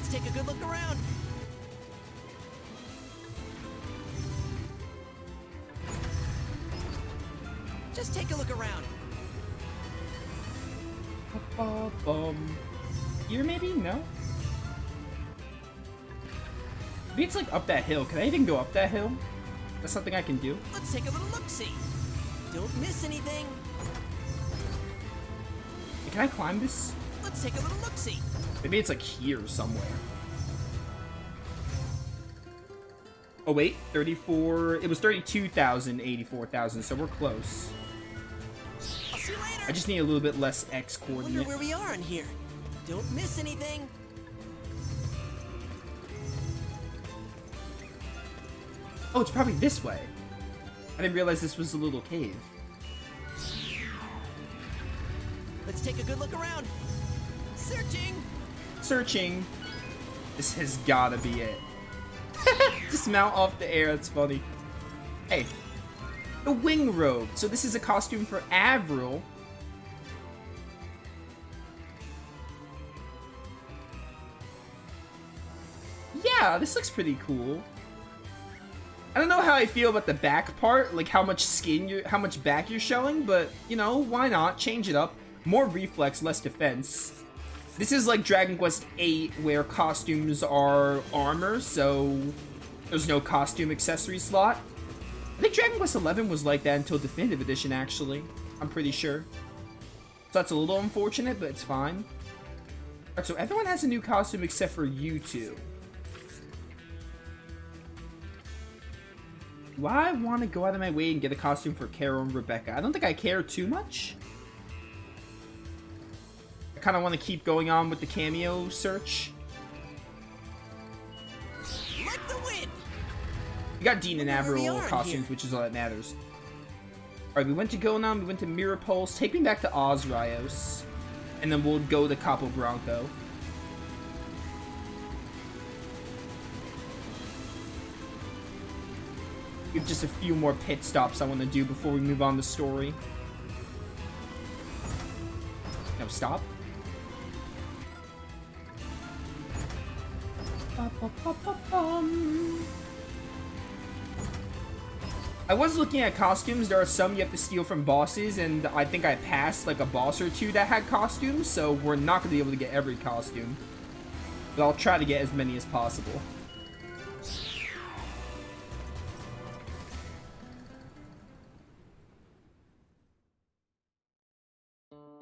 Let's take a good look around. Just take a look around. Here maybe? No? Maybe it's like up that hill. Can I even go up that hill? That's something I can do. Let's take a little look-see. Don't miss anything. Can I climb this? Let's take a little look-see. Maybe it's like here somewhere. Oh wait, 34. It was 32,000, 84,000, so we're close. I'll see you later. I just need a little bit less X Wonder coordinate. where we are in here. Don't miss anything. Oh, it's probably this way. I didn't realize this was a little cave. Let's take a good look around. Searching. Searching. This has gotta be it. Dismount off the air, that's funny. Hey. The wing robe. So this is a costume for Avril. Yeah, this looks pretty cool. I don't know how I feel about the back part, like how much how much back you're showing, but, you know, why not? Change it up. More reflex, less defense. This is like Dragon Quest VIII, where costumes are armor, so there's no costume accessory slot. I think Dragon Quest XI was like that until Definitive Edition, actually. I'm pretty sure. So that's a little unfortunate, but it's fine. Alright, so everyone has a new costume except for you two. Do I want to go out of my way and get a costume for Carol and Rebecca? I don't think I care too much. I kind of want to keep going on with the cameo search. Like the wind. We got Dean and Wonder where we Avril are in costumes, here. which is all that matters. Alright, we went to Gonan, we went to Mirapulse. Take me back to Osrios. And then we'll go to Capo Bronco. We have just a few more pit stops I want to do before we move on to story. No, stop. I was looking at costumes. There are some you have to steal from bosses, and I think I passed like a boss or two that had costumes, so we're not going to be able to get every costume. But I'll try to get as many as possible.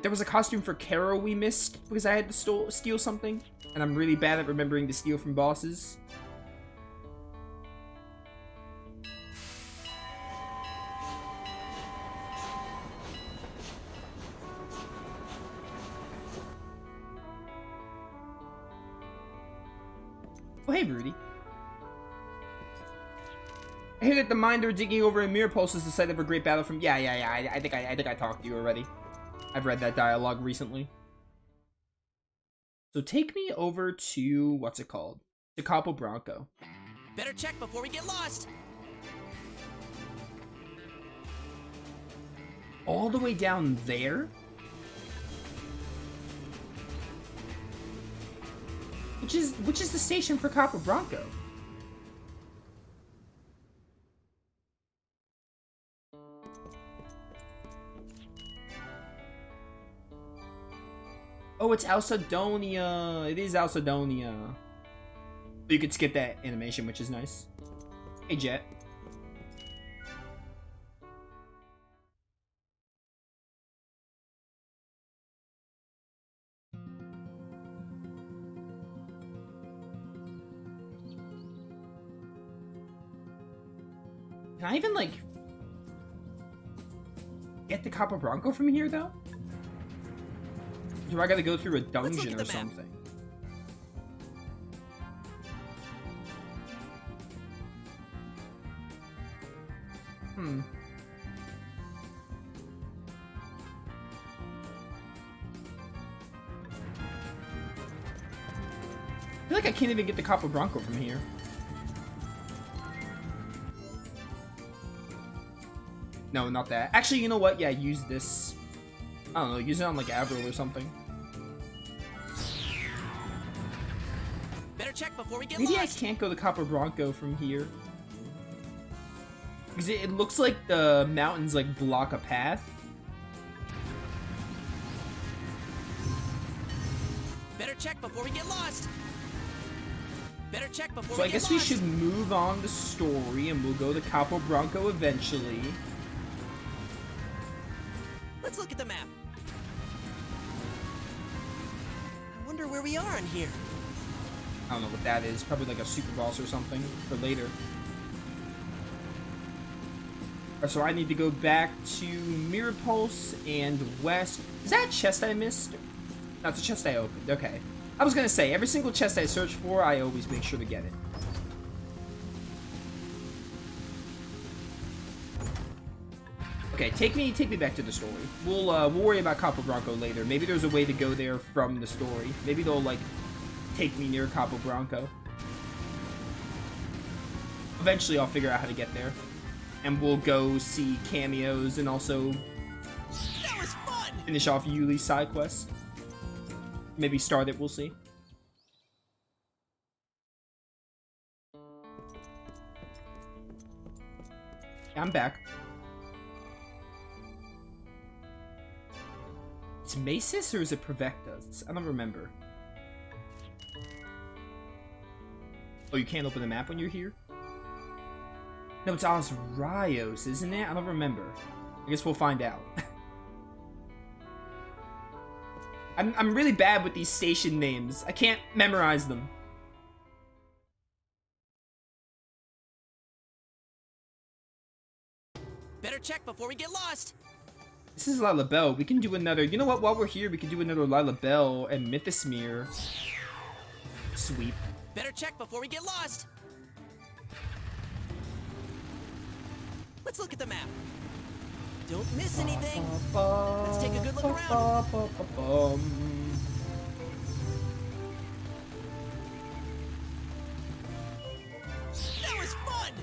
There was a costume for Kara we missed because I had to steal something, and I'm really bad at remembering to steal from bosses. Oh, hey, Rudy. I hear that the Minder digging over in Mirapulse is the site of a great battle from... Yeah. I think I talked to you already. I've read that dialogue recently. So take me over to... What's it called? To Capo Bronco. Better check before we get lost. All the way down there? Which is the station for Capo Bronco? Oh, it's Alcedonia. It is Alcedonia. You could skip that animation, which is nice. Hey, Jet. Can I even, like, get the Capo Bronco from here, though? Do I gotta go through a dungeon or something? I feel like I can't even get the Capo Bronco from here. No, not that. Actually, you know what? Yeah, use this. I don't know, use it on like Avril or something. Better check before we get Maybe lost. I can't go to Copper Bronco from here. Because it looks like the mountains like block a path. Better check before we get lost. Better check before So we I get guess lost. we should move on the story and we'll go to Copper Bronco eventually. Let's look at the map. I wonder where we are in here. I don't know what that is. Probably like a super boss or something for later. Alright, so I need to go back to Mirror Pulse and West. Is that a chest I missed? No, it's a chest I opened. Okay. I was gonna say, every single chest I search for, I always make sure to get it. Okay, take me back to the story. We'll worry about Copper Bronco later. Maybe there's a way to go there from the story. Maybe they'll like take me near Copper Bronco. Eventually, I'll figure out how to get there, and we'll go see cameos and also That was fun. finish off Yuli's side quest. Maybe start it. We'll see. I'm back. It's Masis or is it Prevectus? I don't remember. Oh, you can't open the map when you're here? No, it's Osrios, isn't it? I don't remember. I guess we'll find out. I'm really bad with these station names. I can't memorize them. Better check before we get lost. This is Lila Bell. We can do another... You know what? While we're here, we can do another Lila Bell and Mythosmere sweep. Better check before we get lost. Let's look at the map. Don't miss anything. Let's take a good look around. That was fun.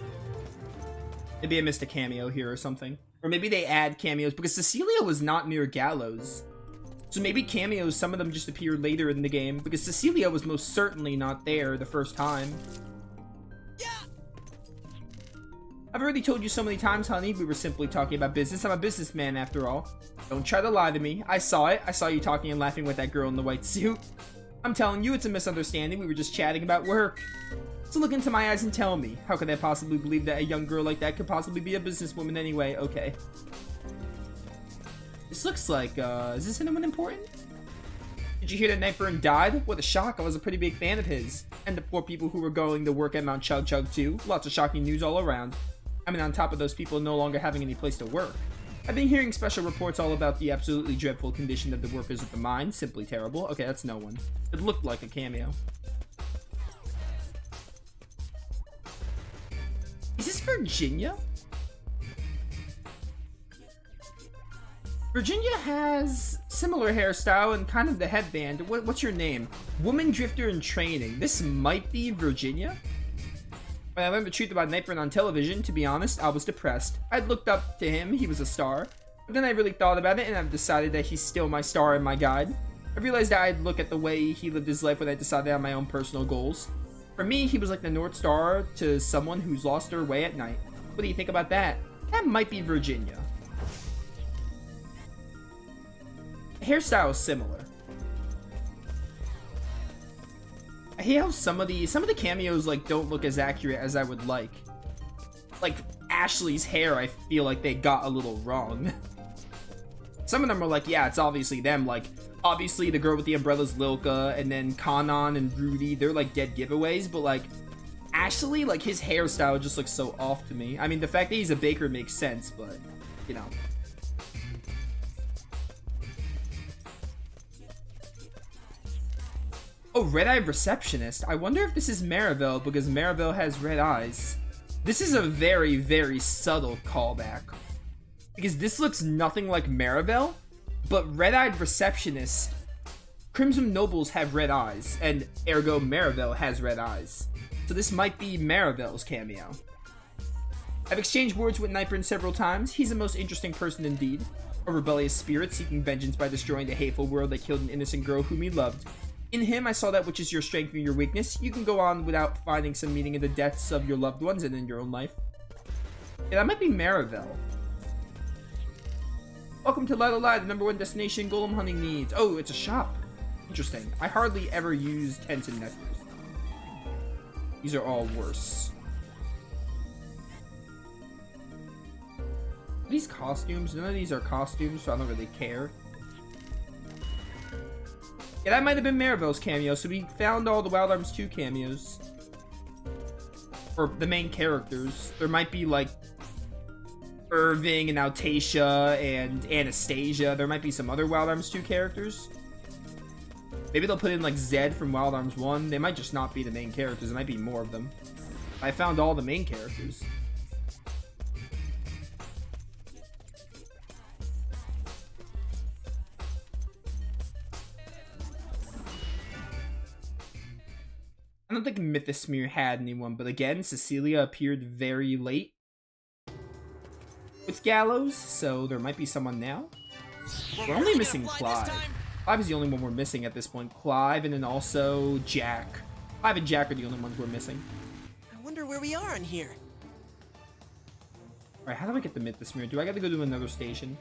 Maybe I missed a cameo here or something. Or maybe they add cameos because Cecilia was not near Gallows. So maybe cameos, some of them just appear later in the game because Cecilia was most certainly not there the first time. Yeah. I've already told you so many times, honey, we were simply talking about business. I'm a businessman after all. Don't try to lie to me. I saw it. I saw you talking and laughing with that girl in the white suit. I'm telling you, it's a misunderstanding. We were just chatting about work. So look into my eyes and tell me, how could I possibly believe that a young girl like that could possibly be a businesswoman anyway? Okay. This looks like, is this anyone important? Did you hear that Nightburn died? What a shock, I was a pretty big fan of his. And the poor people who were going to work at Mount Chug Chug too. Lots of shocking news all around. I mean, on top of those people no longer having any place to work. I've been hearing special reports all about the absolutely dreadful condition of the workers at the mine. Simply terrible. Okay, that's no one. It looked like a cameo. Is this Virginia? Virginia has similar hairstyle and kind of the headband. What's your name? Woman Drifter in Training. This might be Virginia? When I learned the truth about Nightburn on television, to be honest, I was depressed. I'd looked up to him, he was a star. But then I really thought about it and I've decided that he's still my star and my guide. I realized that I'd look at the way he lived his life when I decided on my own personal goals. For me, he was like the North Star to someone who's lost their way at night. What do you think about that? That might be Virginia. Hairstyle is similar. I hate how some of the cameos like don't look as accurate as I would like. Like Ashley's hair, I feel like they got a little wrong. Some of them are like, yeah, it's obviously them. Like, obviously the girl with the umbrella's Lilka, and then Kanan and Rudy, they're like dead giveaways. But like, Ashley, like his hairstyle just looks so off to me. I mean, the fact that he's a baker makes sense, but you know. Oh, red-eyed receptionist. I wonder if this is Marivel because Marivel has red eyes. This is a very, very subtle callback. Because this looks nothing like Marivel, but red-eyed receptionist, Crimson Nobles have red eyes, and ergo Marivel has red eyes. So this might be Marivel's cameo. I've exchanged words with Nightburn several times. He's a most interesting person indeed. A rebellious spirit seeking vengeance by destroying the hateful world that killed an innocent girl whom he loved. In him, I saw that which is your strength and your weakness. You can go on without finding some meaning in the deaths of your loved ones and in your own life. Yeah, that might be Marivel. Welcome to Light, the #1 destination golem hunting needs. Oh, it's a shop. Interesting. I hardly ever use tents and nectars. These are all worse. Are these costumes? None of these are costumes, so I don't really care. Yeah, that might have been Marivel's cameo, so we found all the Wild Arms 2 cameos. Or the main characters. There might be, like, Irving and Altacia and Anastasia. There might be some other Wild Arms 2 characters. Maybe they'll put in, like, Zed from Wild Arms 1. They might just not be the main characters. There might be more of them. I found all the main characters. I don't think Mythosmere had anyone, but again, Cecilia appeared very late with Gallows, so there might be someone now. We're only missing Clive. Clive is the only one we're missing at this point. Clive, and then also Jack. Clive and Jack are the only ones we're missing. I wonder where we are in here. Alright, how do I get the Mythosmere? Do I gotta go to another station?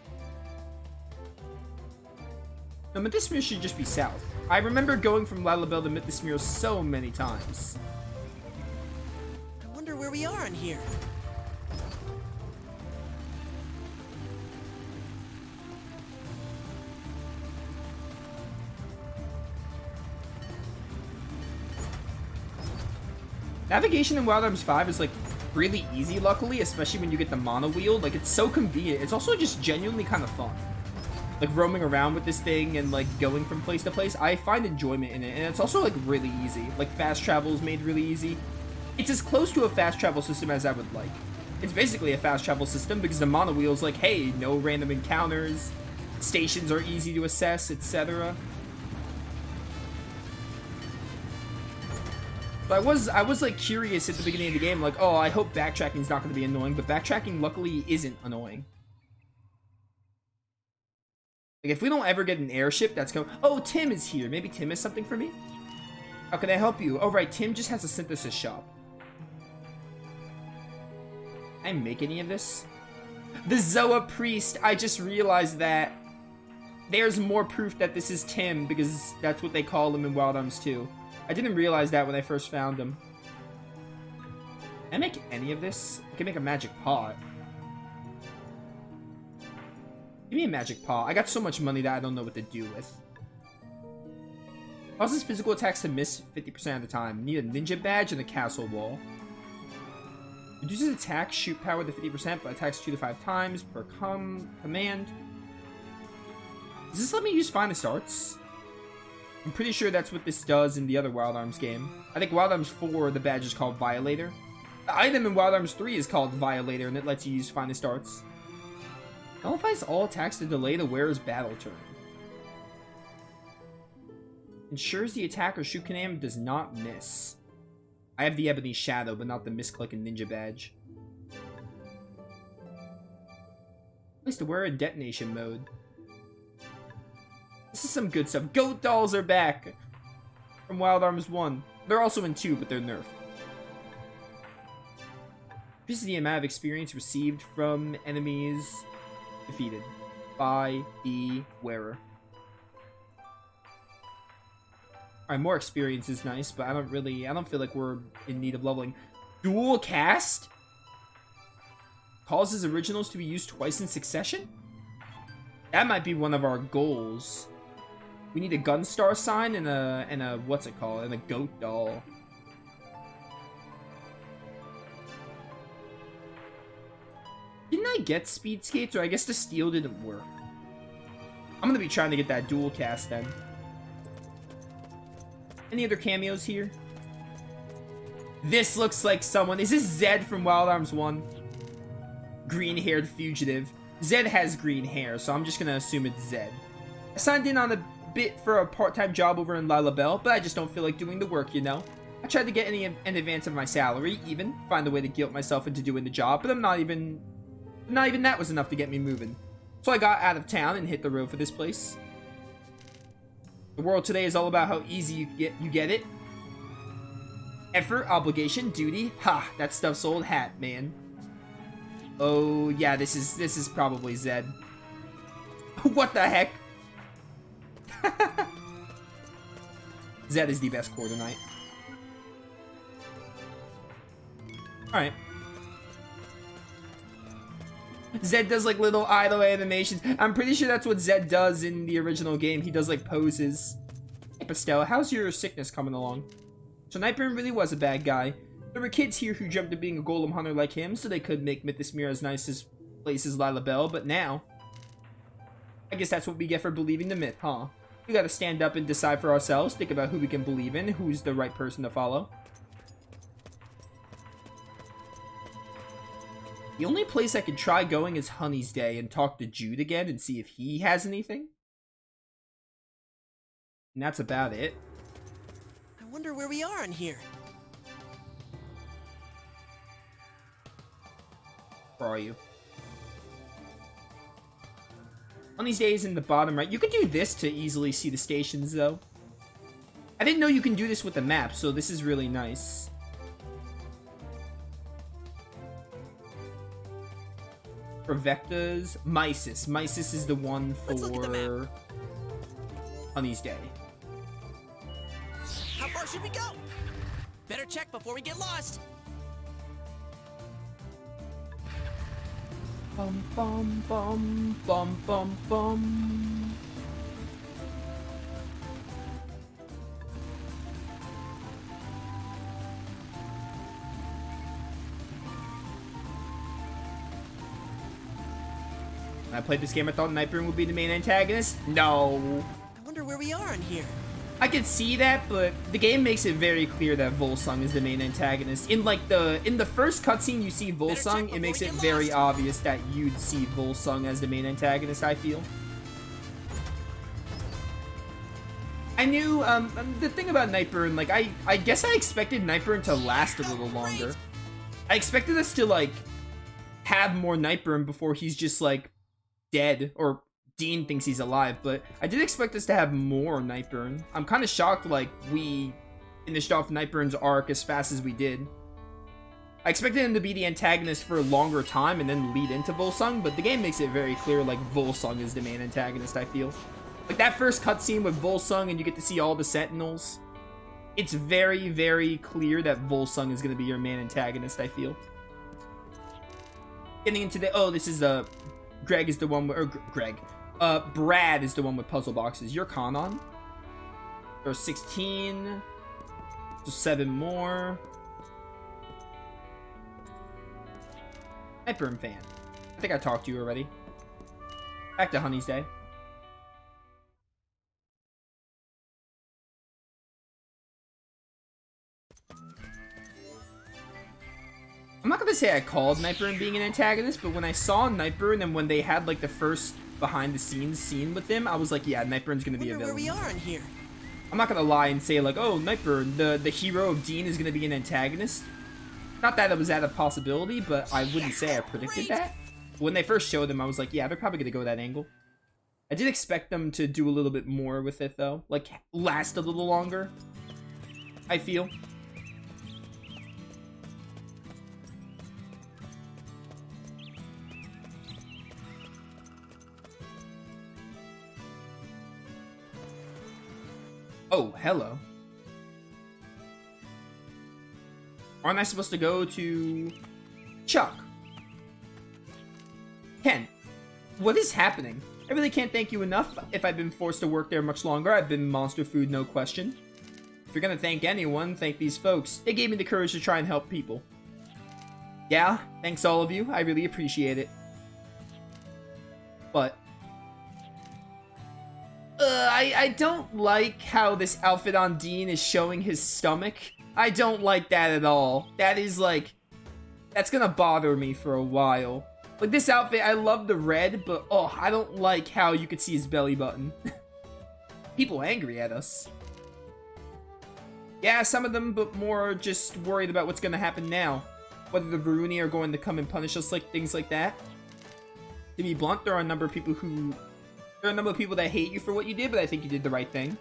No, Mythosmere should just be south. I remember going from Lalabelle to Mythosmere so many times. I wonder where we are in here. Navigation in Wild Arms 5 is, like, really easy, luckily, especially when you get the mono wheel. Like, it's so convenient. It's also just genuinely kind of fun. Like, roaming around with this thing and, like, going from place to place. I find enjoyment in it, and it's also, like, really easy. Like, fast travel is made really easy. It's as close to a fast travel system as I would like. It's basically a fast travel system because the mono wheel is like, hey, no random encounters, stations are easy to assess, etc. But I was like curious at the beginning of the game, like, oh, I hope backtracking is not going to be annoying, but backtracking luckily isn't annoying. Like, if we don't ever get an airship that's going, oh, Tim is here. Maybe Tim has something for me. How can I help you? Oh, right, Tim just has a synthesis shop. Can I make any of this? The Zoa Priest. I just realized that there's more proof that this is Tim because that's what they call him in Wild Arms 2. I didn't realize that when I first found him. Can I make any of this? I can make a magic pot. Give me a magic paw. I got so much money that I don't know what to do with. Causes physical attacks to miss 50% of the time. Need a ninja badge and a castle wall. Reduces attack shoot power to 50%, but attacks 2 to 5 times per command. Does this let me use Finest Arts? I'm pretty sure that's what this does in the other Wild Arms game. I think Wild Arms 4, the badge is called Violator. The item in Wild Arms 3 is called Violator, and it lets you use Finest Arts. Nullifies all attacks to delay the wearer's battle turn. Ensures the attack or shoot command does not miss. I have the Ebony Shadow, but not the Misclick and Ninja badge. Place to wear in detonation mode. This is some good stuff. Goat dolls are back! From Wild Arms 1. They're also in 2, but they're nerfed. This is the amount of experience received from enemies defeated by the wearer. Alright, more experience is nice, but I don't feel like we're in need of leveling. Dual cast? Causes originals to be used twice in succession? That might be one of our goals. We need a Gunstar sign and a what's it called? And a goat doll. Didn't I get speed skates, or I guess the steel didn't work? I'm gonna be trying to get that dual cast then. Any other cameos here? This looks like someone. Is this Zed from Wild Arms 1? Green-haired fugitive. Zed has green hair, so I'm just gonna assume it's Zed. I signed in on a bit for a part-time job over in Lalabelle, but I just don't feel like doing the work, you know? I tried to get in advance of my salary, even. Find a way to guilt myself into doing the job, but not even that was enough to get me moving. So I got out of town and hit the road for this place. The world today is all about how easy you get it. Effort, obligation, duty. Ha, that stuff's old hat, man. Oh yeah, this is probably Zed. What the heck? Zed is the best quarter knight. Alright. Zed does like little idle animations. I'm pretty sure that's what Zed does in the original game. He does like poses. Hey Pastel, how's your sickness coming along? So Nightburn really was a bad guy. There were kids here who dreamt of being a golem hunter like him so they could make Mythosmere as nice as place as Lila Bell, but now... I guess that's what we get for believing the myth, huh? We gotta stand up and decide for ourselves, think about who we can believe in, who's the right person to follow. The only place I could try going is Honey's Day and talk to Jude again and see if he has anything. And that's about it. I wonder where we are in here. Where are you? Honey's Day is in the bottom right. You could do this to easily see the stations, though. I didn't know you can do this with the map, so this is really nice. Prevectas, Mysis. Mysis is the one for Honey's Day. How far should we go? Better check before we get lost. Bum bum bum bum bum bum. When I played this game, I thought Nightburn would be the main antagonist. No. I wonder where we are in here. I could see that, but the game makes it very clear that Volsung is the main antagonist. In the first cutscene you see Volsung, it makes it very obvious that you'd see Volsung as the main antagonist, I feel. I knew, the thing about Nightburn, like, I guess I expected Nightburn to last a little longer. I expected us to, like, have more Nightburn before he's just, like, dead, or Dean thinks he's alive, but I did expect us to have more Nightburn. I'm kind of shocked, like, we finished off Nightburn's arc as fast as we did. I expected him to be the antagonist for a longer time and then lead into Volsung, but the game makes it very clear, like, Volsung is the main antagonist, I feel. Like, that first cutscene with Volsung and you get to see all the Sentinels, it's very, very clear that Volsung is going to be your main antagonist, I feel. Getting into the... Oh, this is, Greg is the one... Or Greg. Brad is the one with puzzle boxes. You're Kanon. There's 16. So 7 more. Nightburn fan. I think I talked to you already. Back to Honey's Day. I'm not gonna say I called Nightburn being an antagonist, but when I saw Nightburn and when they had like the first behind-the-scenes scene with him, I was like, yeah, Nightburn's gonna be a villain. Where we are in here. I'm not gonna lie and say like, oh, Nightburn, the hero of Dean, is gonna be an antagonist. Not that it was out of possibility, but I wouldn't say I predicted that. When they first showed him, I was like, yeah, they're probably gonna go that angle. I did expect them to do a little bit more with it though, like last a little longer, I feel. Oh, hello. Aren't I supposed to go to Chuck? Ken, what is happening? I really can't thank you enough. If I've been forced to work there much longer, I've been monster food, no question. If you're gonna thank anyone, thank these folks. They gave me the courage to try and help people. Yeah, thanks all of you. I really appreciate it. But I don't like how this outfit on Dean is showing his stomach. I don't like that at all. That is like... That's gonna bother me for a while. Like, this outfit, I love the red, but oh, I don't like how you could see his belly button. People angry at us. Yeah, some of them, but more just worried about what's gonna happen now. Whether the Varuni are going to come and punish us, like things like that. To be blunt, there are a number of people who... There are a number of people that hate you for what you did, but I think you did the right thing.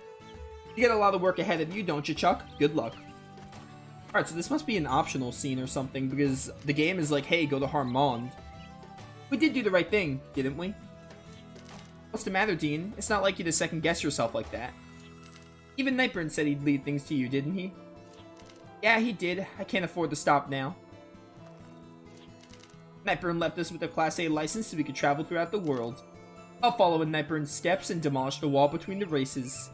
You got a lot of work ahead of you, don't you, Chuck? Good luck. Alright, so this must be an optional scene or something, because the game is like, hey, go to Harmond. We did do the right thing, didn't we? What's the matter, Dean? It's not like you to second-guess yourself like that. Even Nightburn said he'd leave things to you, didn't he? Yeah, he did. I can't afford to stop now. Nightburn left us with a Class A license so we could travel throughout the world. I'll follow in Nightburn's steps and demolish the wall between the races.